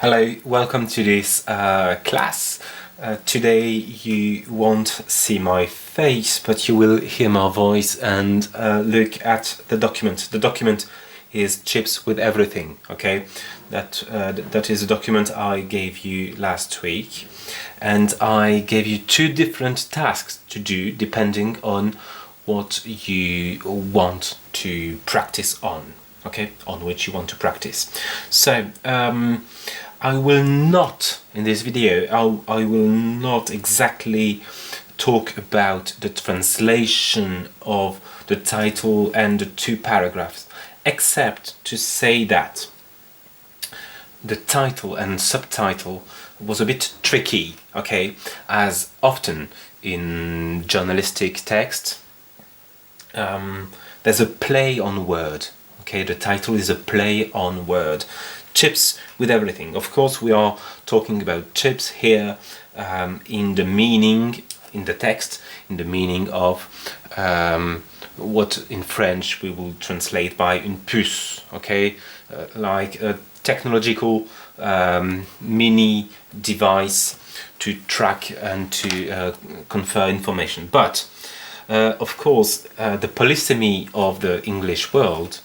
Hello, welcome to this class. Today you won't see my face, but you will hear my voice and look at the document. The document is Chips with Everything, okay? That is a document I gave you last week, and I gave you two different tasks to do depending on what you want to practice on. Okay, on which you want to practice. So I will not, in this video, I will not exactly talk about the translation of the title and the two paragraphs, except to say that the title and subtitle was a bit tricky, okay, as often in journalistic text there's a play on word. Okay, the title is a play on word. Chips with everything. Of course, we are talking about chips here in the meaning, in the text, in the meaning of what in French we will translate by une puce. Okay, like a technological mini device to track and to confer information. But of course, the polysemy of the English world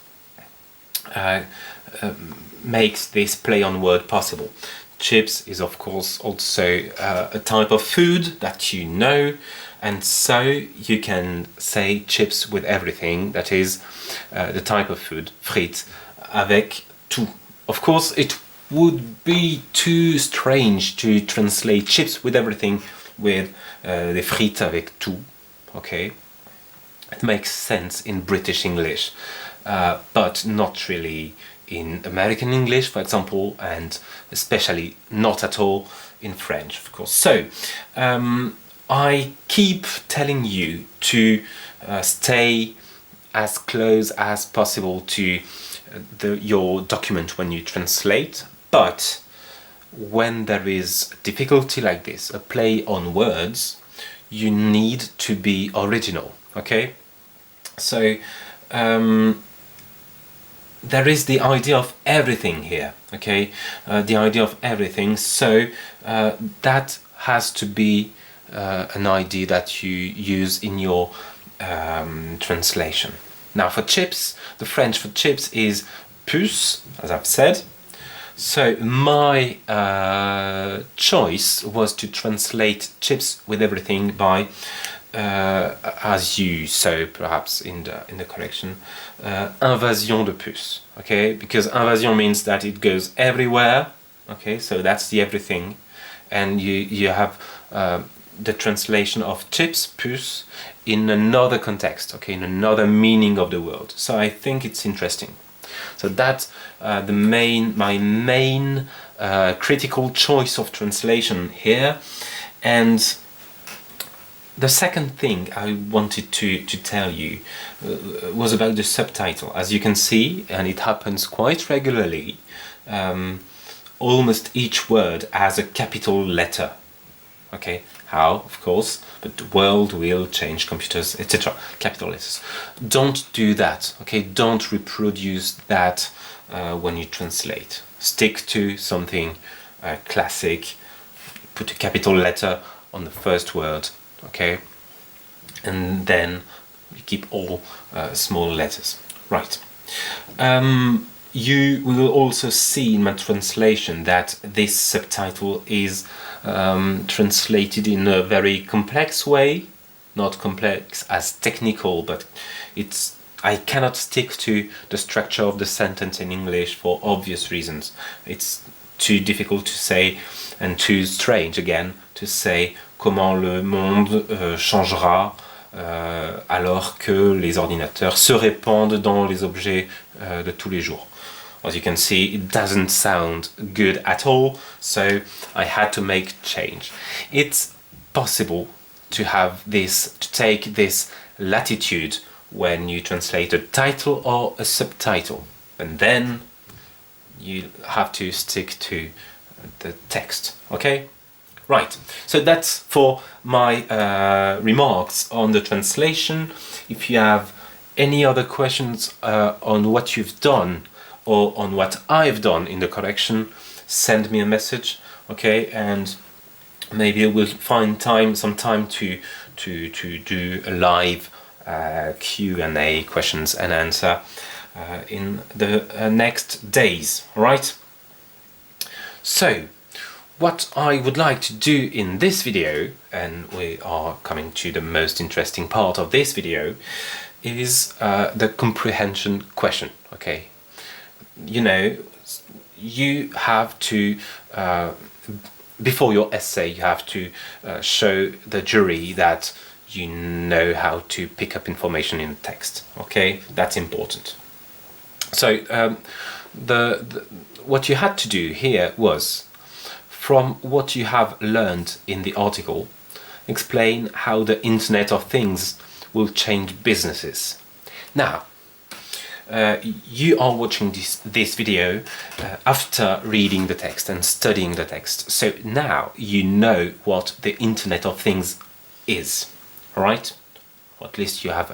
makes this play on word possible. Chips is of course also a type of food that you know, and so you can say chips with everything, that is the type of food, frites avec tout. Of course it would be too strange to translate chips with everything with les frites avec tout, okay? It makes sense in British English, but not really in American English, for example, and especially not at all in French, of course. So, I keep telling you to stay as close as possible to your document when you translate, but when there is difficulty like this, a play on words, you need to be original, okay? So, there is the idea of everything here, okay? The idea of everything, so that has to be an idea that you use in your translation. Now for chips, the French for chips is puce, as I've said. So my choice was to translate chips with everything by as you saw perhaps in the correction, invasion de puce, okay? Because invasion means that it goes everywhere, okay? So that's the everything, and you have the translation of chips, puce, in another context, okay, in another meaning of the word. So I think it's interesting. So that's my main critical choice of translation here. And the second thing I wanted to tell you was about the subtitle. As you can see, and it happens quite regularly, almost each word has a capital letter. Okay, how? Of course, but the world will change, computers, etc. Capital letters. Don't do that, okay? Don't reproduce that when you translate. Stick to something classic. Put a capital letter on the first word, okay, and then you keep all small letters, right? You will also see in my translation that this subtitle is translated in a very complex way, not complex as technical, but I cannot stick to the structure of the sentence in English for obvious reasons. It's too difficult to say and too strange again to say comment le monde changera alors que les ordinateurs se répandent dans les objets de tous les jours. As you can see, it doesn't sound good at all, so I had to make change. It's possible to take this latitude when you translate a title or a subtitle, and then you have to stick to the text, okay? Right, so that's for my remarks on the translation. If you have any other questions on what you've done or on what I've done in the correction, send me a message, okay, and maybe we'll find some time to do a live Q&A, questions and answer, in the next days, right? So what I would like to do in this video, and we are coming to the most interesting part of this video, is the comprehension question, okay? You know, you have to, before your essay, you have to show the jury that you know how to pick up information in the text, okay? That's important. So what you had to do here was, from what you have learned in the article, explain how the Internet of Things will change businesses. Now, you are watching this video after reading the text and studying the text, so now you know what the Internet of Things is, right? Or at least you have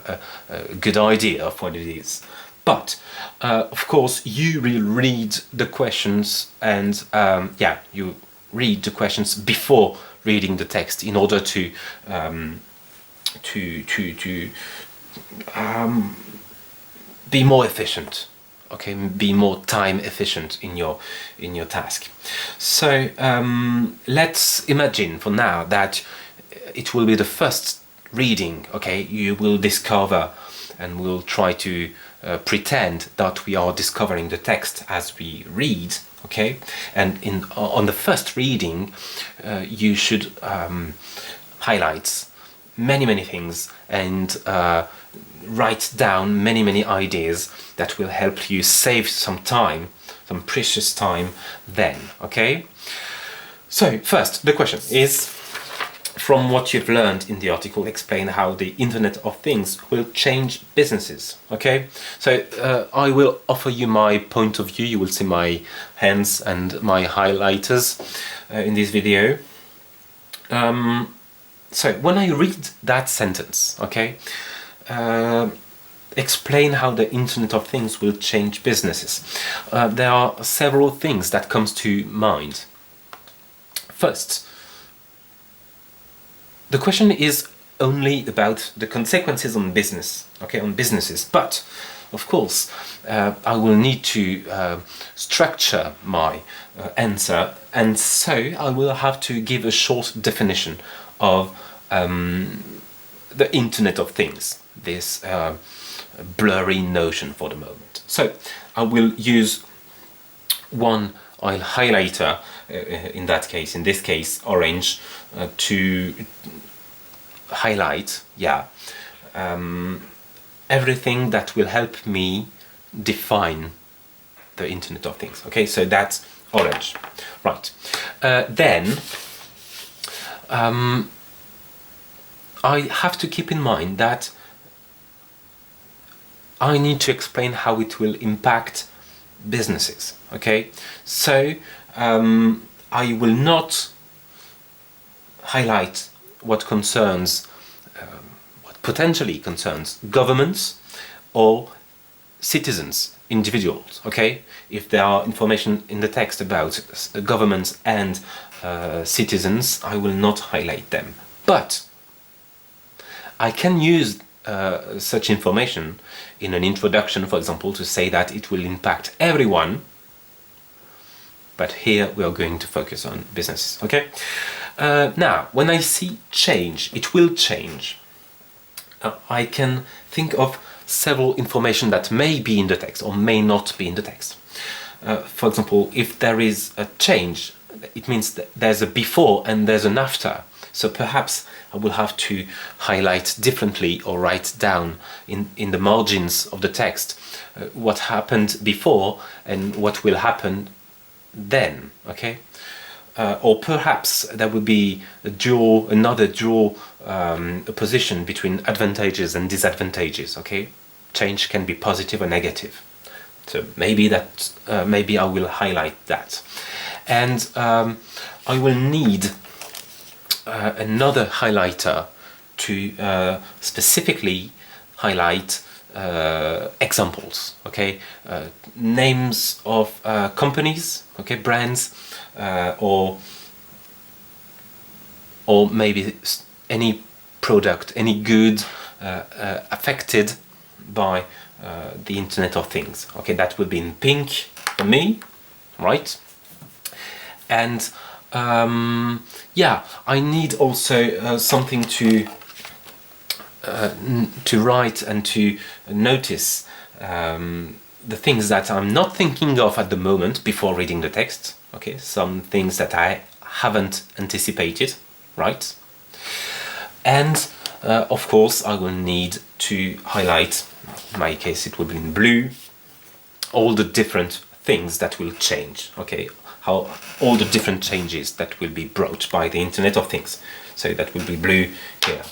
a good idea of what it is. But of course you will read the questions, and you read the questions before reading the text in order to be more efficient, okay, be more time efficient in your task. So let's imagine for now that it will be the first reading, okay? You will discover, and we'll try to pretend that we are discovering the text as we read, okay? And on the first reading, you should highlight many things and write down many ideas that will help you save some time, some precious time then, okay? So first, the question is, from what you've learned in the article, explain how the Internet of Things will change businesses, okay? So I will offer you my point of view. You will see my hands and my highlighters in this video. So when I read that sentence, okay, explain how the Internet of Things will change businesses, there are several things that comes to mind. First, the question is only about the consequences on business, okay, on businesses, but of course I will need to structure my answer, and so I will have to give a short definition of the Internet of Things, this blurry notion for the moment. So I will use one highlighter, in this case orange, to highlight everything that will help me define the Internet of Things, okay? So that's orange, right? Then I have to keep in mind that I need to explain how it will impact businesses, okay? So I will not highlight what potentially concerns governments or citizens, individuals, okay? If there are information in the text about governments and citizens, I will not highlight them. But I can use such information in an introduction, for example, to say that it will impact everyone, but here we are going to focus on businesses, okay? Now, when I see change, it will change, I can think of several information that may be in the text or may not be in the text. For example, if there is a change, it means that there's a before and there's an after. So perhaps I will have to highlight differently or write down in the margins of the text what happened before and what will happen then, okay? Or perhaps there will be another dual opposition between advantages and disadvantages, okay? Change can be positive or negative. So maybe I will highlight that. And I will need another highlighter to specifically highlight examples, okay, names of companies, okay, brands, or maybe any product, any good affected by the Internet of Things. Okay, that would be in pink for me, right? And yeah, I need also something to write and to notice the things that I'm not thinking of at the moment before reading the text. Okay, some things that I haven't anticipated, right? And of course I will need to highlight, in my case it will be in blue, all the different things that will change, okay? How all the different changes that will be brought by the Internet of Things. So that will be blue here.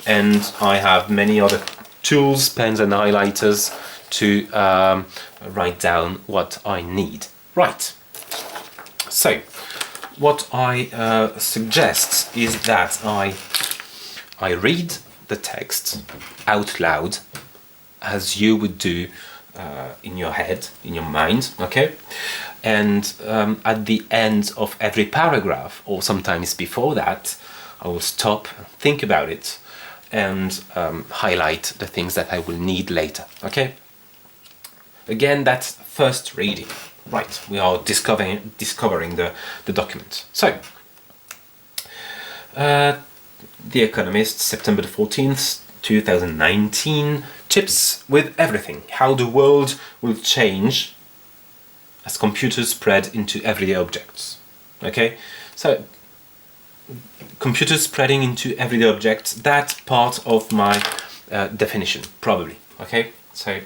And I have many other tools, pens and highlighters to write down what I need. Right. So what I suggest is that I read the text out loud as you would do in your head, in your mind, okay? And at the end of every paragraph, or sometimes before that, I will stop, think about it, and highlight the things that I will need later, okay? Again, that's first reading. Right, we are discovering the document. So, The Economist, September the 14th, 2019, tips with everything. How the world will change as computers spread into everyday objects. Okay, so computers spreading into everyday objects, that's part of my definition, probably. Okay, so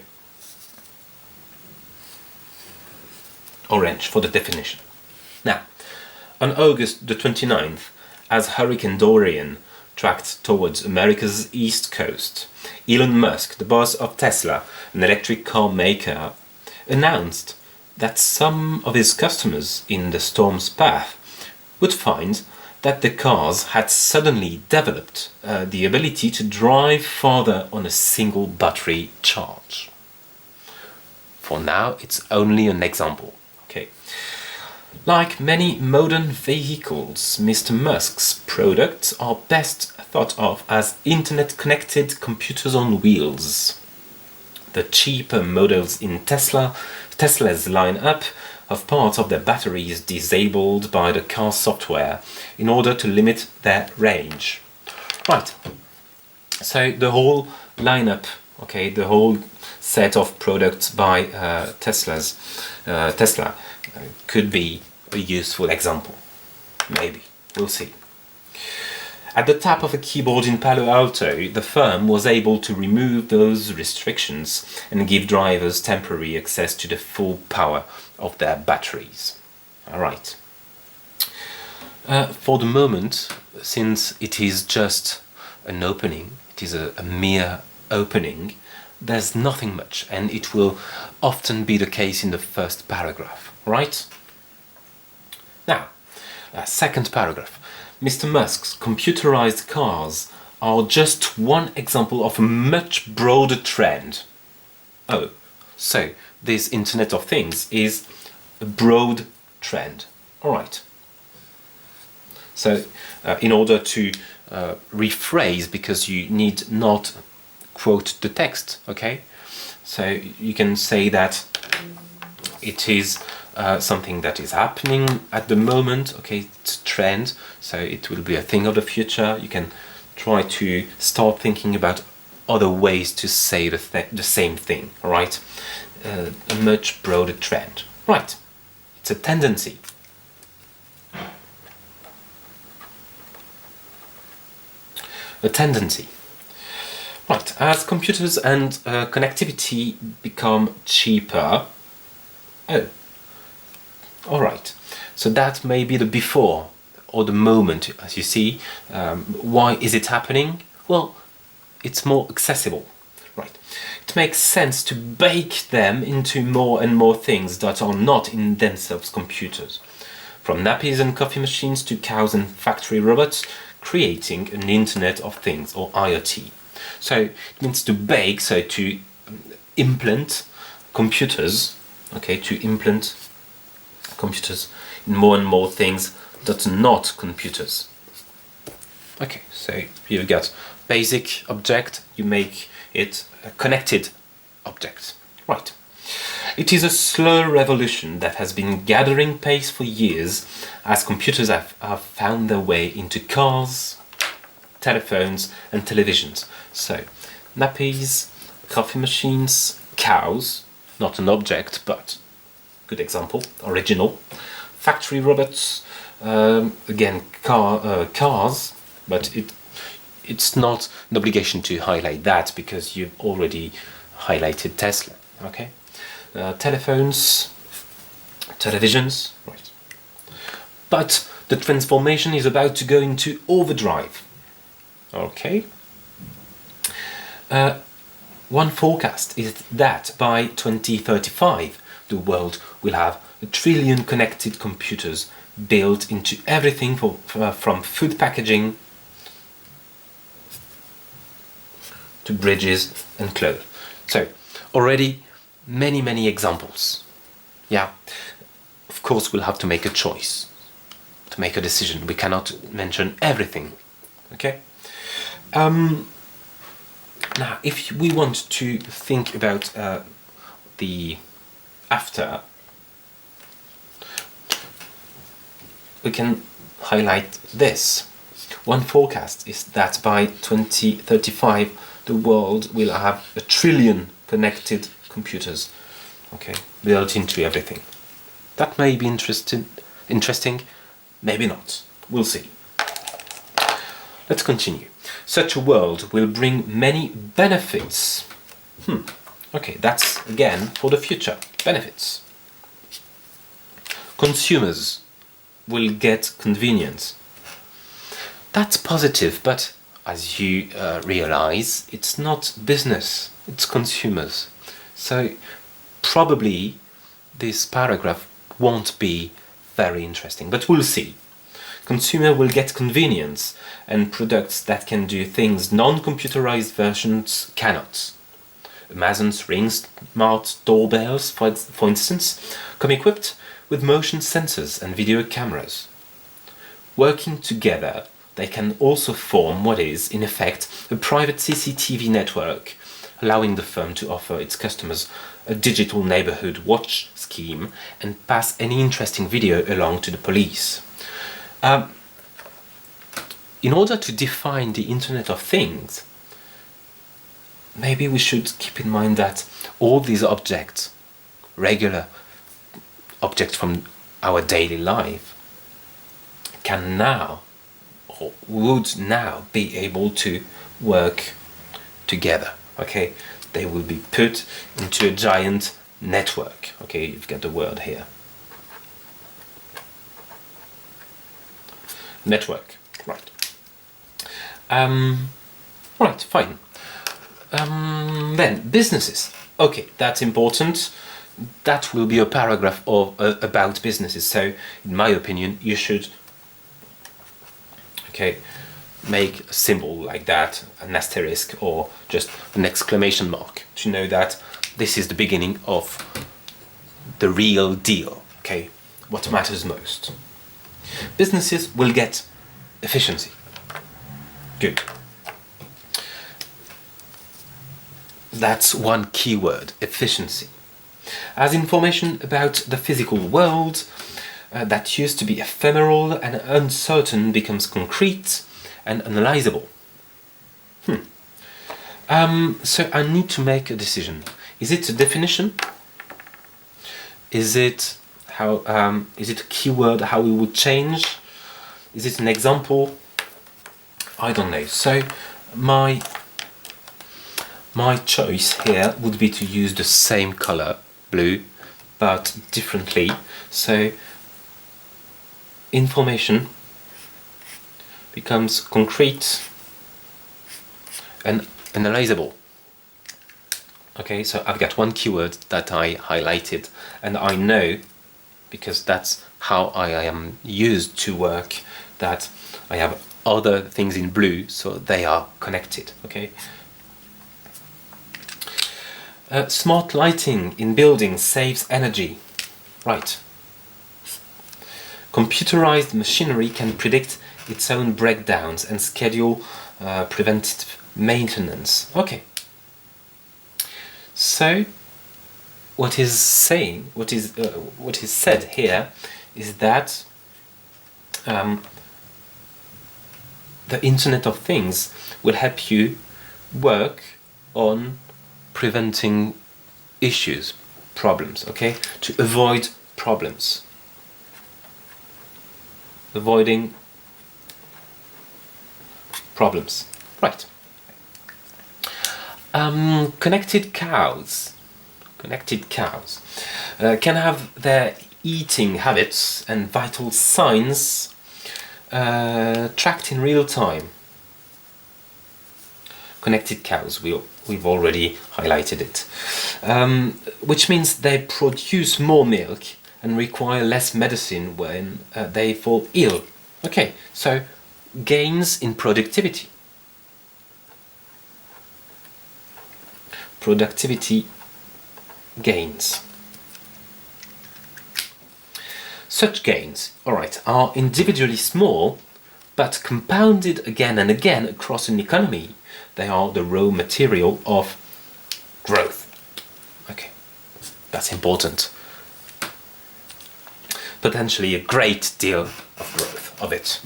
orange for the definition. Now, on August the 29th, as Hurricane Dorian tracked towards America's east coast, Elon Musk, the boss of Tesla, an electric car maker, announced that some of his customers in the storm's path would find that the cars had suddenly developed the ability to drive farther on a single battery charge. For now, it's only an example. Okay. Like many modern vehicles, Mr. Musk's products are best thought of as internet-connected computers on wheels. The cheaper models in Tesla's lineup have part of their batteries disabled by the car software in order to limit their range. Right, so the whole lineup, okay, the whole set of products by Tesla could be a useful example. Maybe, we'll see. At the tap of a keyboard in Palo Alto, the firm was able to remove those restrictions and give drivers temporary access to the full power of their batteries. Alright. For the moment, since it is just an opening, it is a mere opening, there's nothing much, and it will often be the case in the first paragraph, right? Now, second paragraph. Mr. Musk's computerized cars are just one example of a much broader trend. Oh, so this Internet of Things is a broad trend. Alright. So, in order to rephrase, because you need not quote the text, okay? So you can say that it is something that is happening at the moment, okay, it's a trend, so it will be a thing of the future. You can try to start thinking about other ways to say the same thing, alright? A much broader trend. Right, it's a tendency. A tendency. Right, as computers and connectivity become cheaper. Oh, alright. So that may be the before or the moment, as you see. Why is it happening? Well, it's more accessible. Right. It makes sense to bake them into more and more things that are not in themselves computers. From nappies and coffee machines to cows and factory robots, creating an Internet of Things, or IoT. So it means to bake, so to implant computers, okay, to implant computers in more and more things that are not computers. Okay, so you've got basic object, you make it a connected object. Right. It is a slow revolution that has been gathering pace for years as computers have found their way into cars, telephones and televisions. So, nappies, coffee machines, cows, not an object but good example, original, factory robots, again cars, but it's not an obligation to highlight that because you've already highlighted Tesla, okay? Telephones, televisions, right. But the transformation is about to go into overdrive, okay? One forecast is that by 2035 the world will have 1 trillion connected computers built into everything from food packaging to bridges and clothes. So already many examples. Yeah, of course we'll have to make a choice, to make a decision. We cannot mention everything, okay? Now if we want to think about the after, we can highlight this. One forecast is that by 2035 the world will have 1 trillion connected computers, okay, built into everything. That may be interesting, maybe not. We'll see. Let's continue. Such a world will bring many benefits. Okay, that's again for the future. Benefits. Consumers will get convenience. That's positive, but as you realize, it's not business, it's consumers. So probably this paragraph won't be very interesting, but we'll see. Consumer will get convenience and products that can do things non-computerized versions cannot. Amazon's Ring smart doorbells, for instance, come equipped with motion sensors and video cameras. Working together, they can also form what is, in effect, a private CCTV network, allowing the firm to offer its customers a digital neighborhood watch scheme and pass any interesting video along to the police. In order to define the Internet of Things, maybe we should keep in mind that all these objects, regular objects from our daily life, can now or would now be able to work together, okay? They will be put into a giant network, okay? You've got the word here. Network, right. Right, fine. Then businesses. Okay, that's important. That will be a paragraph about businesses. So, in my opinion, you should, okay, make a symbol like that, an asterisk or just an exclamation mark, to know that this is the beginning of the real deal. Okay, what matters most. Businesses will get efficiency. Good. That's one keyword, efficiency. As information about the physical world that used to be ephemeral and uncertain becomes concrete and analyzable. So I need to make a decision. Is it a definition? Is it is it a keyword how we would change? Is it an example? I don't know. So my choice here would be to use the same color, blue, but differently. So information becomes concrete and analyzable. Okay, so I've got one keyword that I highlighted, and I know, because that's how I am used to work, that I have other things in blue, so they are connected. Okay. Smart lighting in buildings saves energy. Right. Computerized machinery can predict its own breakdowns and schedule preventative maintenance. Okay. So, what is said here is that the Internet of Things will help you work on preventing issues, problems, okay? To avoid problems. Avoiding problems. Right. Connected cows can have their eating habits and vital signs tracked in real time. Connected cows, we've already highlighted it, which means they produce more milk and require less medicine when they fall ill. Okay, so gains in productivity. Productivity gains. Such gains, alright, are individually small, but compounded again and again across an economy. They are the raw material of growth. Okay, that's important. Potentially a great deal of growth of it.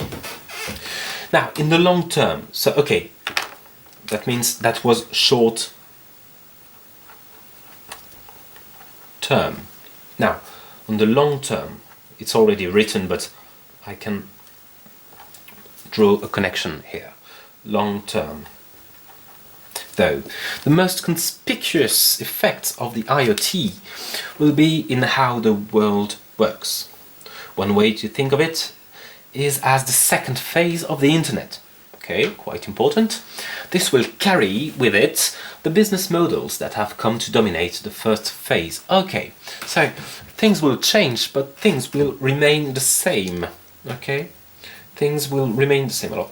Now, in the long term, so okay, that means that was short term. Now, on the long term, it's already written, but I can draw a connection here. Long term. Though, the most conspicuous effects of the IoT will be in how the world works. One way to think of it is as the second phase of the internet. Okay, quite important. This will carry with it the business models that have come to dominate the first phase. Okay, so things will change, but things will remain the same. Okay, things will remain the same.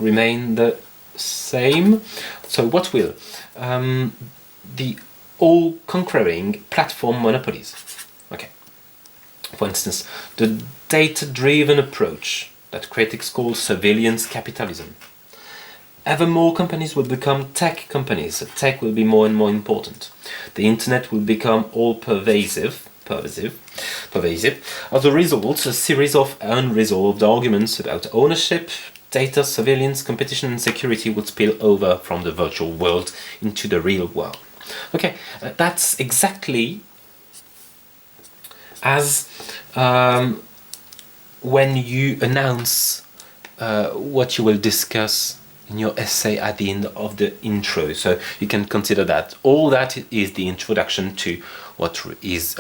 Remain the same. So what will? The all-conquering platform monopolies. Okay. For instance, the data-driven approach that critics call surveillance capitalism. Ever more companies will become tech companies. So tech will be more and more important. The internet will become all-pervasive. As a result, a series of unresolved arguments about ownership, data, surveillance, competition and security would spill over from the virtual world into the real world. Okay, that's exactly as when you announce what you will discuss in your essay at the end of the intro. So you can consider that all that is the introduction to what is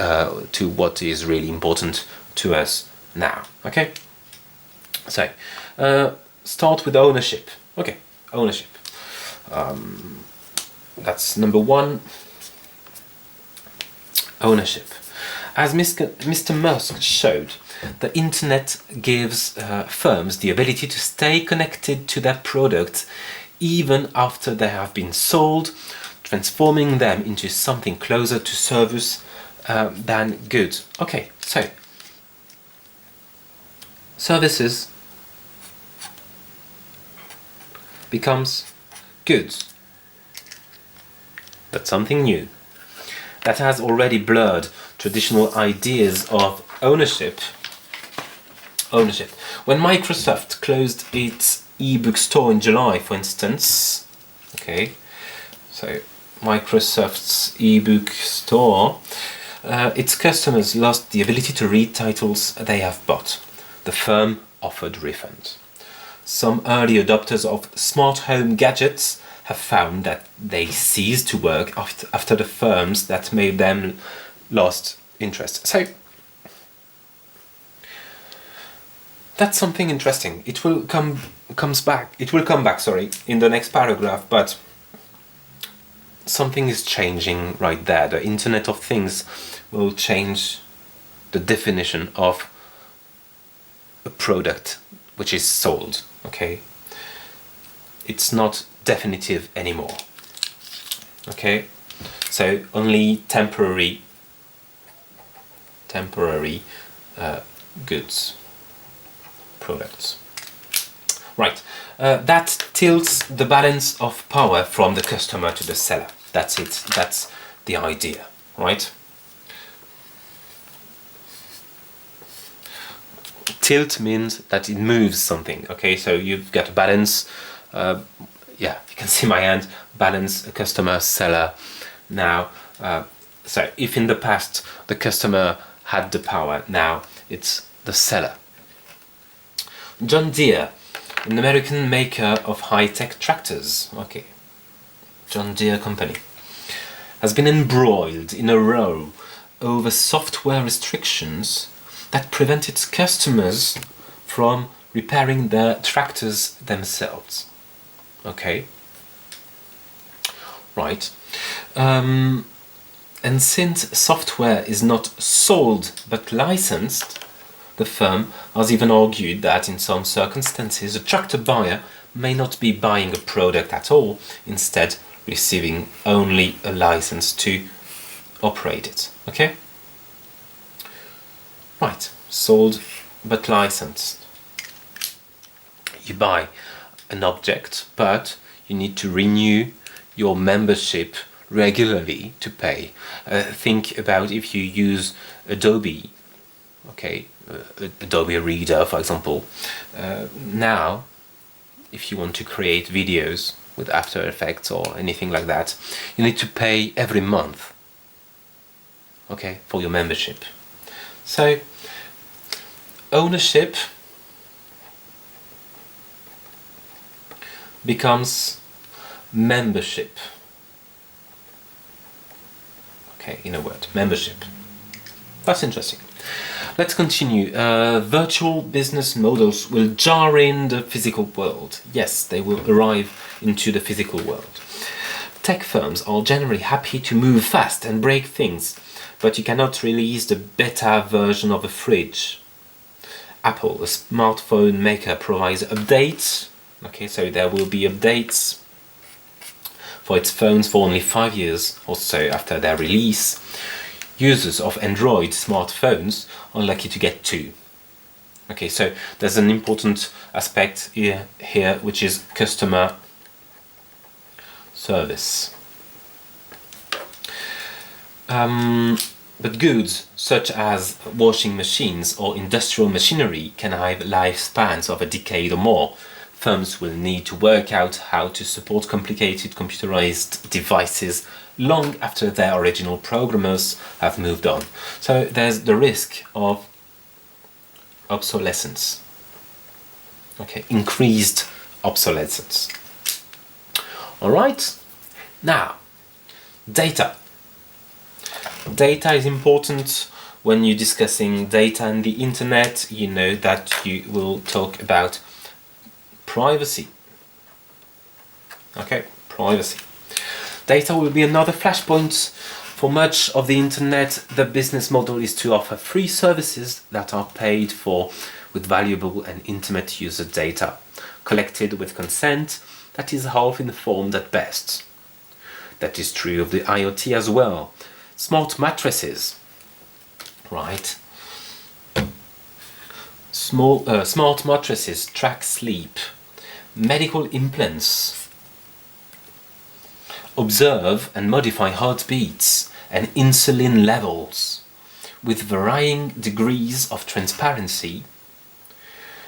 really important to us now. Okay, so start with ownership. Okay, ownership. That's number one. Ownership. As Mr. Musk showed, the internet gives firms the ability to stay connected to their products even after they have been sold, transforming them into something closer to service than goods. Okay, so services becomes goods. That's something new. That has already blurred traditional ideas of ownership. When Microsoft closed its e-book store in July, for instance, okay, so Microsoft's e-book store, its customers lost the ability to read titles they have bought. The firm offered refunds. Some early adopters of smart home gadgets have found that they ceased to work after the firms that made them lost interest. So that's something interesting. It will come back in the next paragraph, but something is changing right there. The Internet of Things will change the definition of a product which is sold. Okay, it's not definitive anymore. Okay, so only temporary goods, products. Right, that tilts the balance of power from the customer to the seller. That's it, that's the idea, right? Tilt means that it moves something, okay? So you've got a balance, yeah, you can see my hand, balance, customer, seller. Now, so if in the past the customer had the power, now it's the seller. John Deere, an American maker of high-tech tractors, okay, John Deere company, has been embroiled in a row over software restrictions that prevent its customers from repairing their tractors themselves. Okay, right. And since software is not sold but licensed, the firm has even argued that in some circumstances a tractor buyer may not be buying a product at all, instead receiving only a license to operate it. Okay? Right, sold but licensed. You buy an object, but you need to renew your membership regularly to pay. Think about if you use Adobe, okay, Adobe Reader, for example. Now, if you want to create videos with After Effects or anything like that, you need to pay every month, okay, for your membership. So, ownership becomes membership. Okay, in a word, membership. That's interesting. Let's continue. Virtual business models will jar in the physical world. Yes, they will arrive into the physical world. Tech firms are generally happy to move fast and break things, but you cannot release the beta version of a fridge. Apple, a smartphone maker, provides updates. Okay, so there will be updates for its phones for only 5 years or so after their release. Users of Android smartphones are lucky to get 2. Okay, so there's an important aspect here which is customer service. But goods such as washing machines or industrial machinery can have lifespans of a decade or more. Firms will need to work out how to support complicated computerized devices long after their original programmers have moved on. So there's the risk of obsolescence. Okay, increased obsolescence. Alright, now, data. Data is important. When you're discussing data and the internet, you know that you will talk about privacy. Okay, privacy. Data will be another flashpoint. For much of the internet, the business model is to offer free services that are paid for with valuable and intimate user data, collected with consent that is half informed at best. That is true of the IoT as well. Smart mattresses, right? Smart mattresses track sleep. Medical implants observe and modify heartbeats and insulin levels with varying degrees of transparency.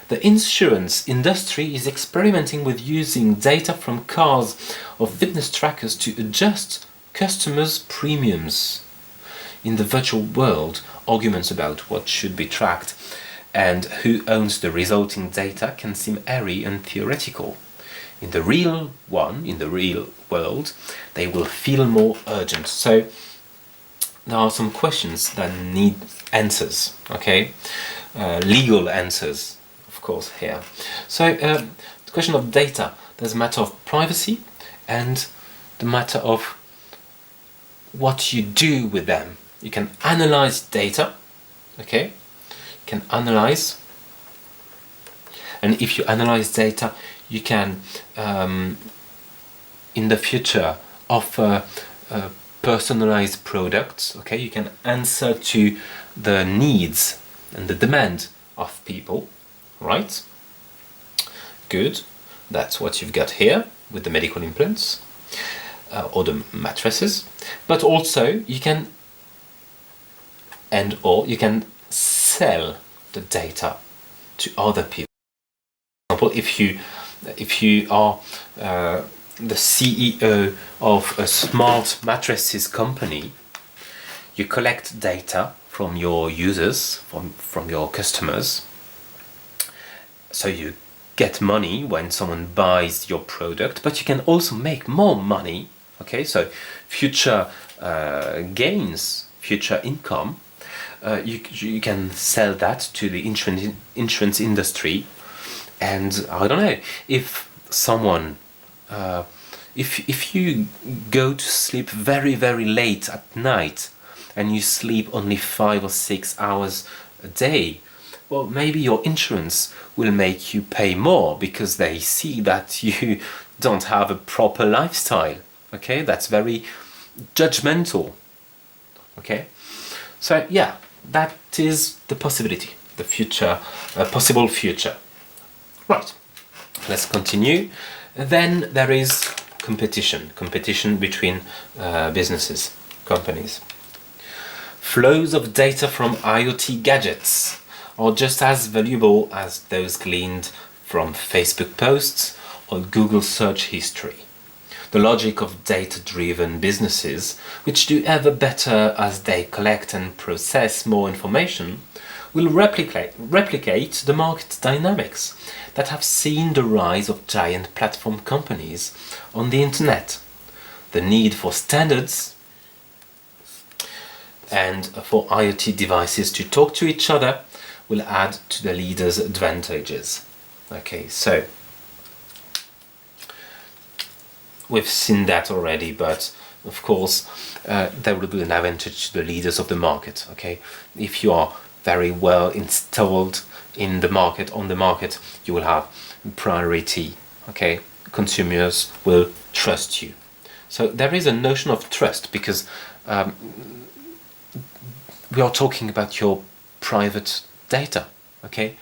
The insurance industry is experimenting with using data from cars or fitness trackers to adjust customers' premiums. In the virtual world, arguments about what should be tracked and who owns the resulting data can seem airy and theoretical. In the real world, they will feel more urgent. So there are some questions that need answers, okay? Legal answers, of course, here. So the question of data, there's a matter of privacy and the matter of what you do with them. You can analyze data, okay? You can analyze, and if you analyze data, you can in the future offer personalized products. Okay, you can answer to the needs and the demand of people, right? Good. That's what you've got here with the medical implants or the mattresses. But also you can you can sell the data to other people. For example, if you are the CEO of a smart mattresses company, you collect data from your users, from your customers, so you get money when someone buys your product, but you can also make more money. Okay, so future gains, future income, you can sell that to the insurance industry. And I don't know, if someone if you go to sleep very, very late at night and you sleep only 5 or 6 hours a day, well, maybe your insurance will make you pay more because they see that you don't have a proper lifestyle. Okay, that's very judgmental. Okay, so yeah, that is the possibility, the future, possible future. Right, let's continue. Then there is competition between businesses, companies. Flows of data from IoT gadgets are just as valuable as those gleaned from Facebook posts or Google search history. The logic of data-driven businesses, which do ever better as they collect and process more information, will replicate the market dynamics that have seen the rise of giant platform companies on the internet. The need for standards and for IoT devices to talk to each other will add to the leaders' advantages. Okay, so we've seen that already, but of course there will be an advantage to the leaders of the market. Okay, if you are very well installed in the market, on the market, you will have priority. Okay, consumers will trust you. So there is a notion of trust because we are talking about your private data. Okay,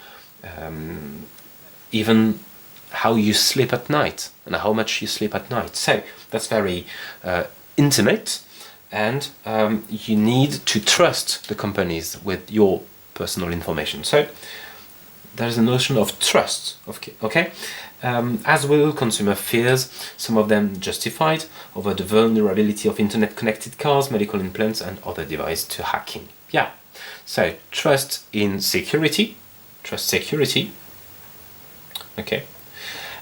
even how you sleep at night and how much you sleep at night. So that's very intimate, and you need to trust the companies with your personal information. So there's a notion of trust. Okay, as will consumer fears, some of them justified, over the vulnerability of internet-connected cars, medical implants, and other devices to hacking. Yeah. So trust in security. Trust security. Okay.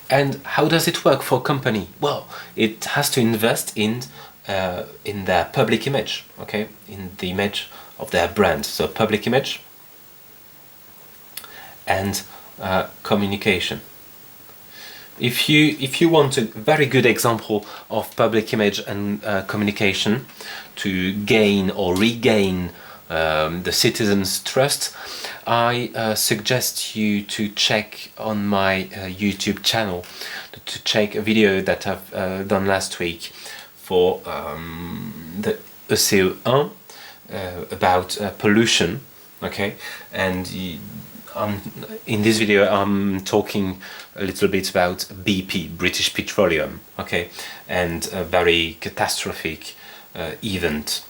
And how does it work for a company? Well, it has to invest in their public image, okay, in the image of their brand. So public image and communication. If you want a very good example of public image and communication to gain or regain the citizens' trust, I suggest you to check on my YouTube channel, to check a video that I've done last week for the ECE2 about pollution. Okay, and in this video I'm talking a little bit about BP, British Petroleum. Okay, and a very catastrophic event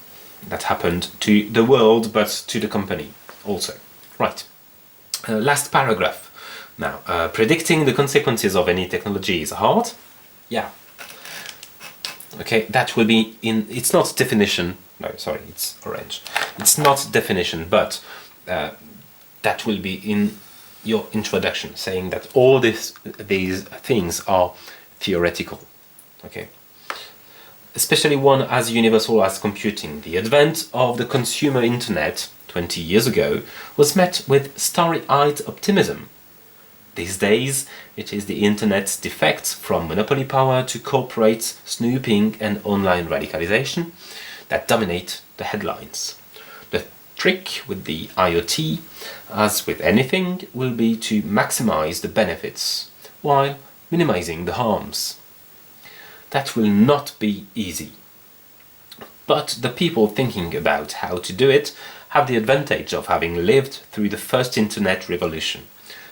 that happened to the world, but to the company also. Right. Last paragraph. Now, predicting the consequences of any technology is hard. Yeah. Okay, that will be in. It's not definition. No, sorry, it's orange. It's not definition, but that will be in your introduction, saying that all these things are theoretical. Okay. Especially one as universal as computing. The advent of the consumer internet 20 years ago was met with starry-eyed optimism. These days, it is the internet's defects, from monopoly power to corporate snooping and online radicalization, that dominate the headlines. The trick with the IoT, as with anything, will be to maximize the benefits while minimizing the harms. that will not be easy. But the people thinking about how to do it have the advantage of having lived through the first internet revolution,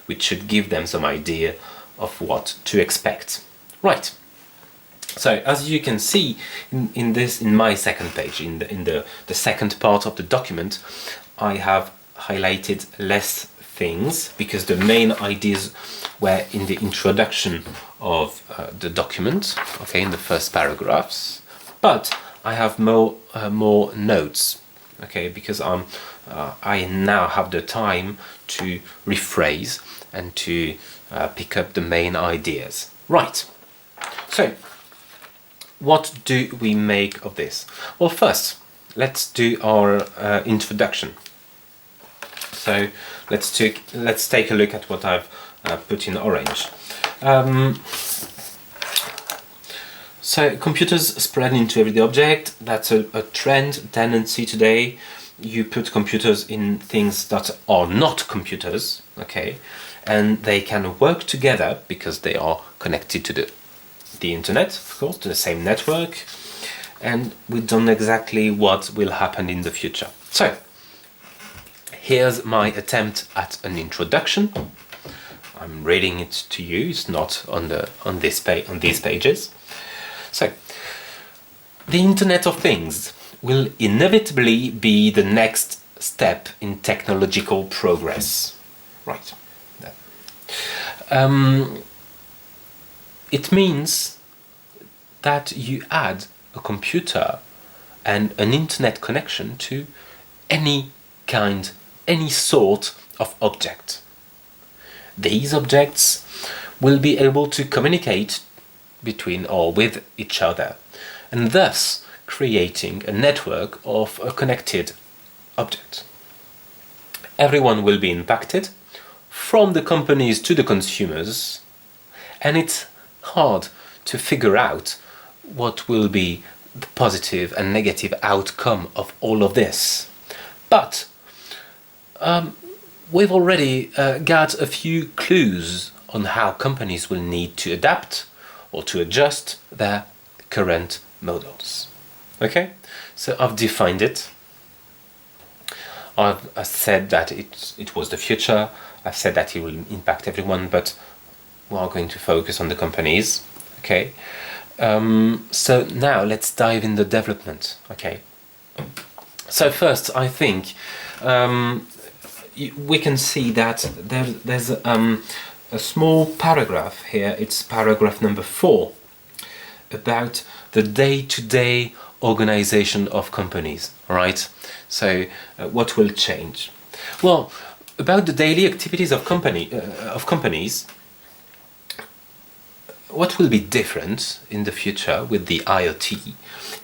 which should give them some idea of what to expect. Right. So as you can see in my second page, in the second part of the document, I have highlighted less things because the main ideas were in the introduction of the document, okay, in the first paragraphs. But I have more notes, okay, because I now have the time to rephrase and to pick up the main ideas. Right. So, what do we make of this? Well, first, let's do our introduction. So, let's take a look at what I've put in orange. So, computers spread into everyday object. That's a trend, tendency today. You put computers in things that are not computers, okay, and they can work together because they are connected to the internet, of course, to the same network, and we don't know exactly what will happen in the future. So, here's my attempt at an introduction. I'm reading it to you. It's not on these pages. So, the Internet of Things will inevitably be the next step in technological progress. Right. It means that you add a computer and an internet connection to any sort of object. These objects will be able to communicate between or with each other, and thus creating a network of a connected object. Everyone will be impacted, from the companies to the consumers, and it's hard to figure out what will be the positive and negative outcome of all of this. But we've already got a few clues on how companies will need to adapt or to adjust their current models. Okay, so I've defined it. I've said that it was the future. I've said that it will impact everyone, but we are going to focus on the companies. Okay, so now let's dive in the development. Okay, so first I think we can see that there's a small paragraph here. It's paragraph number 4 about the day-to-day organization of companies. Right? So what will change? Well, about the daily activities of companies, what will be different in the future with the IoT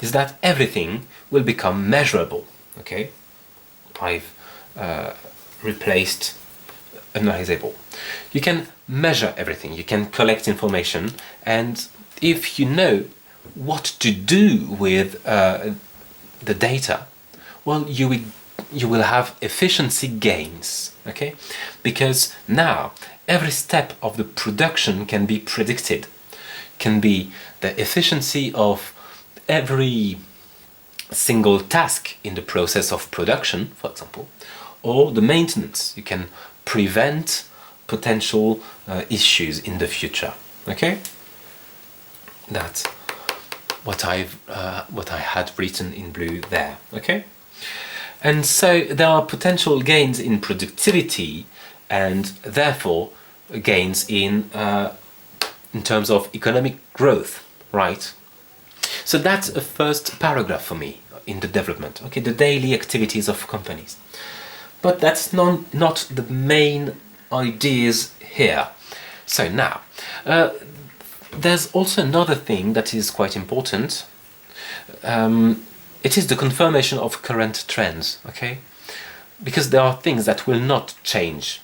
is that everything will become measurable. Okay, I've replaced analyzable. You can measure everything. You can collect information, and if you know what to do with the data, well, you will have efficiency gains. Okay, because now every step of the production can be predicted, can be the efficiency of every single task in the process of production, for example, or the maintenance. You can prevent potential issues in the future. Okay, that's what I had written in blue there. Okay. And so there are potential gains in productivity and therefore gains in terms of economic growth, right? So that's a first paragraph for me in the development, okay, the daily activities of companies. But that's not the main ideas here. So now, there's also another thing that is quite important. It is the confirmation of current trends, okay? Because there are things that will not change.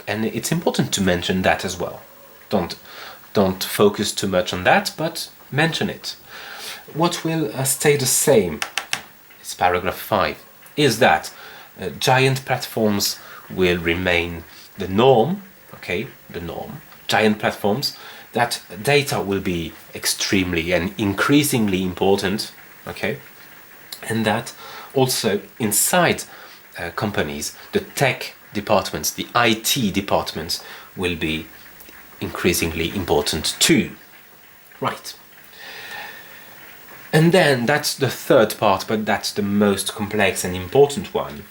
And it's important to mention that as well. Don't focus too much on that, but mention it. What will stay the same, it's paragraph 5, is that giant platforms will remain the norm, okay, the norm. Giant platforms that data will be extremely and increasingly important, okay, and that also inside companies, the tech departments, the IT departments will be increasingly important too. Right. And then that's the third part, but that's the most complex and important one.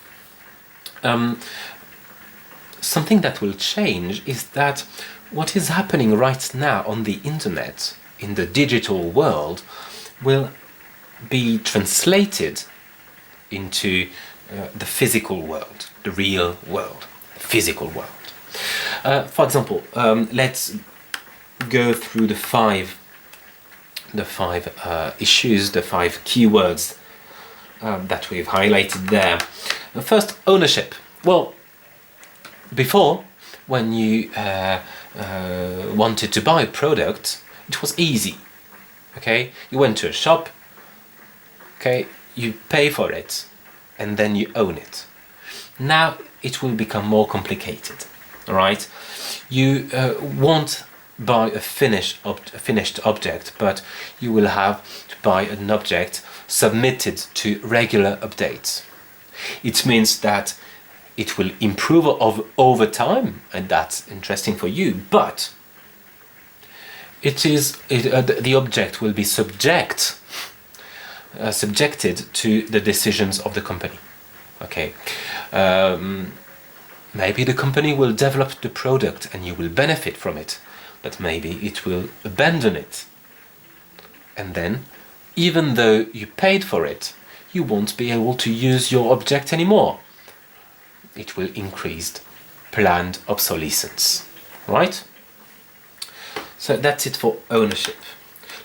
Something that will change is that what is happening right now on the internet, in the digital world, will be translated into the physical world, the real world, the physical world. For example, let's go through the five issues, the five keywords that we've highlighted there. First, ownership. Well, before, when you wanted to buy a product, it was easy. Okay, you went to a shop. Okay, you pay for it, and then you own it. Now it will become more complicated. All right, you won't buy a finished object, but you will have to buy an object submitted to regular updates. It means that it will improve over time, and that's interesting for you, but the object will be subjected to the decisions of the company. Okay, maybe the company will develop the product and you will benefit from it, but maybe it will abandon it. And then, even though you paid for it, you won't be able to use your object anymore. It will increase planned obsolescence. Right? So that's it for ownership.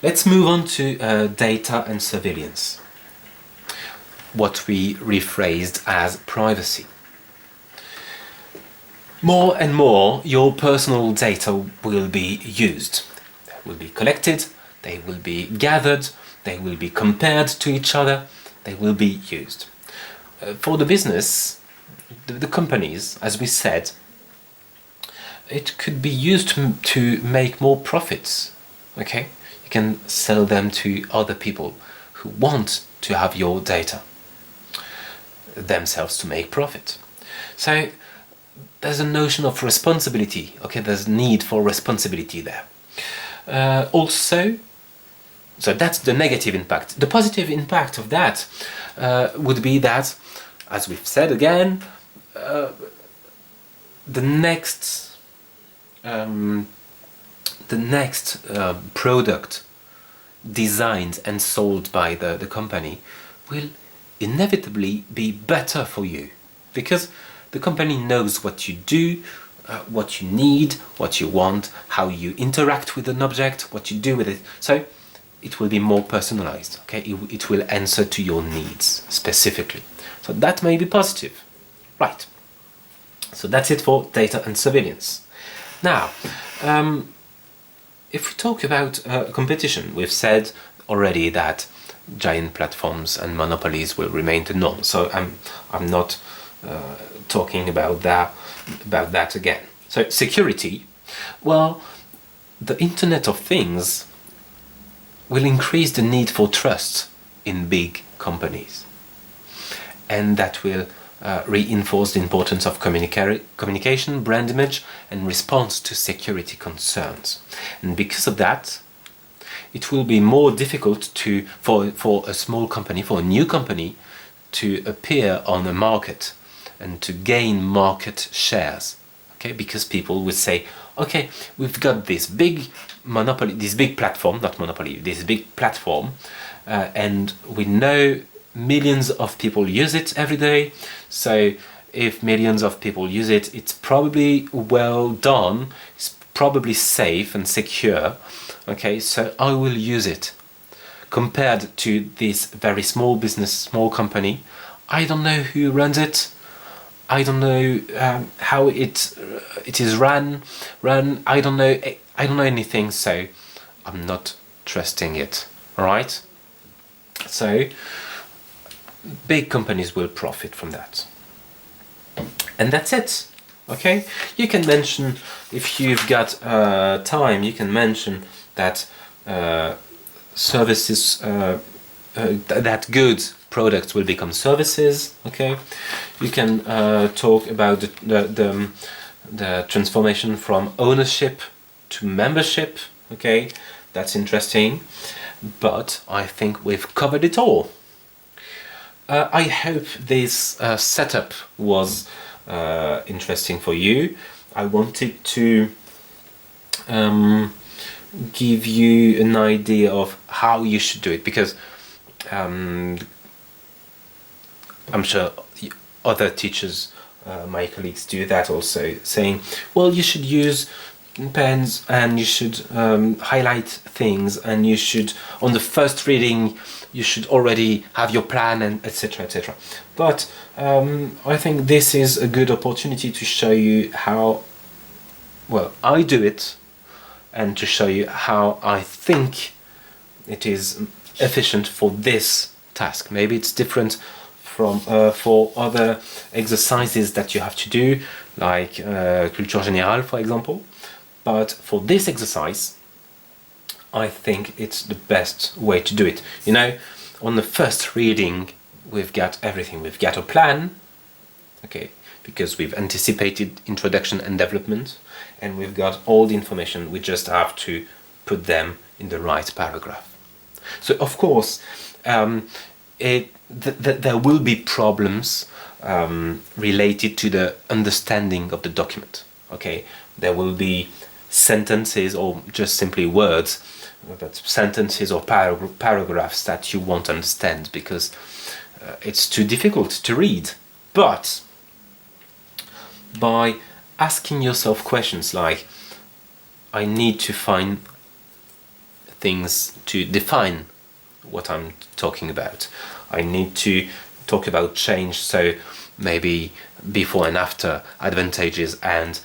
Let's move on to data and surveillance, what we rephrased as privacy. More and more, your personal data will be used. They will be collected, they will be gathered, they will be compared to each other, they will be used. For the business, the companies, as we said, it could be used to make more profits. Okay, you can sell them to other people who want to have your data themselves to make profit. So there's a notion of responsibility. Okay, there's need for responsibility there. Also, so that's the negative impact. The positive impact of that would be that, as we've said again, the next product designed and sold by the company will inevitably be better for you, because the company knows what you do, what you need, what you want, how you interact with an object, what you do with it. So it will be more personalized. Okay, it will answer to your needs specifically. So that may be positive. Right. So that's it for data and surveillance. Now, if we talk about competition, we've said already that giant platforms and monopolies will remain the norm. So I'm not talking about that again. So security, well, the Internet of Things will increase the need for trust in big companies, and that will reinforce the importance of communication, brand image, and response to security concerns. And because of that, it will be more difficult for a small company, for a new company, to appear on the market and to gain market shares. Okay, because people would say, okay, we've got this big monopoly, this big platform, not monopoly, this big platform, and we know millions of people use it every day. So if millions of people use it, it's probably well done, it's probably safe and secure. Okay, so I will use it. Compared to this very small business, small company, I don't know who runs it. I don't know how it is run. I don't know anything, so I'm not trusting it. All right. So big companies will profit from that, and that's it. Okay, you can mention, if you've got time, you can mention that services, that goods, products will become services. Okay, you can talk about the transformation from ownership to membership. Okay, that's interesting, but I think we've covered it all. I hope this setup was interesting for you. I wanted to give you an idea of how you should do it, because I'm sure other teachers, my colleagues, do that also, saying, well, you should use pens and you should highlight things, and you should, on the first reading, you should already have your plan, and etc, etc. But I think this is a good opportunity to show you how well I do it, and to show you how I think it is efficient for this task. Maybe it's different from for other exercises that you have to do, like Culture Générale, for example. But for this exercise, I think it's the best way to do it. You know, on the first reading, we've got everything. We've got a plan, okay, because we've anticipated introduction and development, and we've got all the information. We just have to put them in the right paragraph. So, of course, there will be problems related to the understanding of the document. Okay, there will be sentences or just simply words, but sentences or paragraphs that you won't understand because it's too difficult to read. But by asking yourself questions like, I need to find things to define what I'm talking about. I need to talk about change, so maybe before and after, advantages and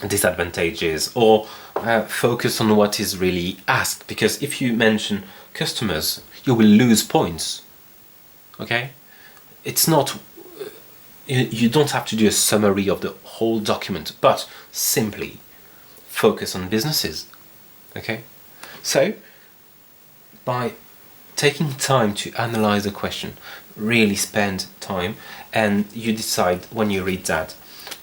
disadvantages, or focus on what is really asked, because if you mention customers, you will lose points. Okay, it's not, you don't have to do a summary of the whole document, but simply focus on businesses. Okay, so by taking time to analyze a question, really spend time, and you decide when you read that,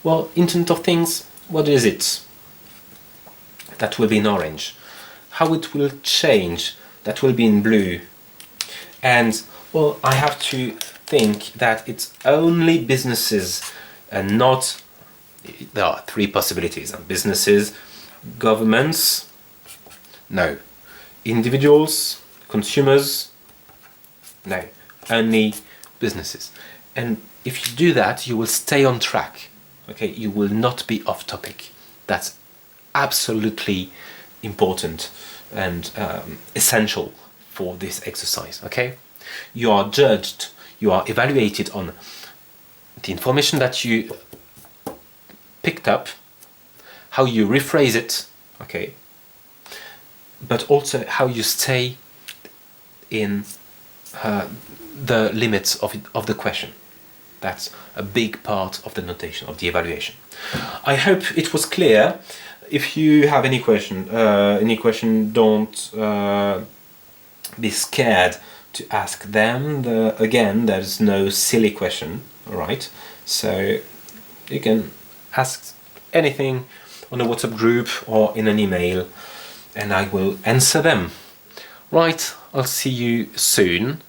well, Internet of Things, what is it? That will be in orange. How it will change? That will be in blue. And, well, I have to think that it's only businesses and not, there are three possibilities: businesses, governments, no, individuals, consumers, no, only businesses. And if you do that, you will stay on track. Okay, you will not be off topic. That's absolutely important and essential for this exercise. Okay, you are judged, you are evaluated on the information that you picked up, how you rephrase it, okay, but also how you stay in the limits of the question. That's a big part of the notation, of the evaluation. I hope it was clear. If you have any question, don't be scared to ask them. Again, there's no silly question, all right? So you can ask anything on a WhatsApp group or in an email, and I will answer them. Right, I'll see you soon,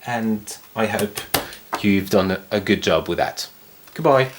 and I hope you've done a good job with that. Goodbye.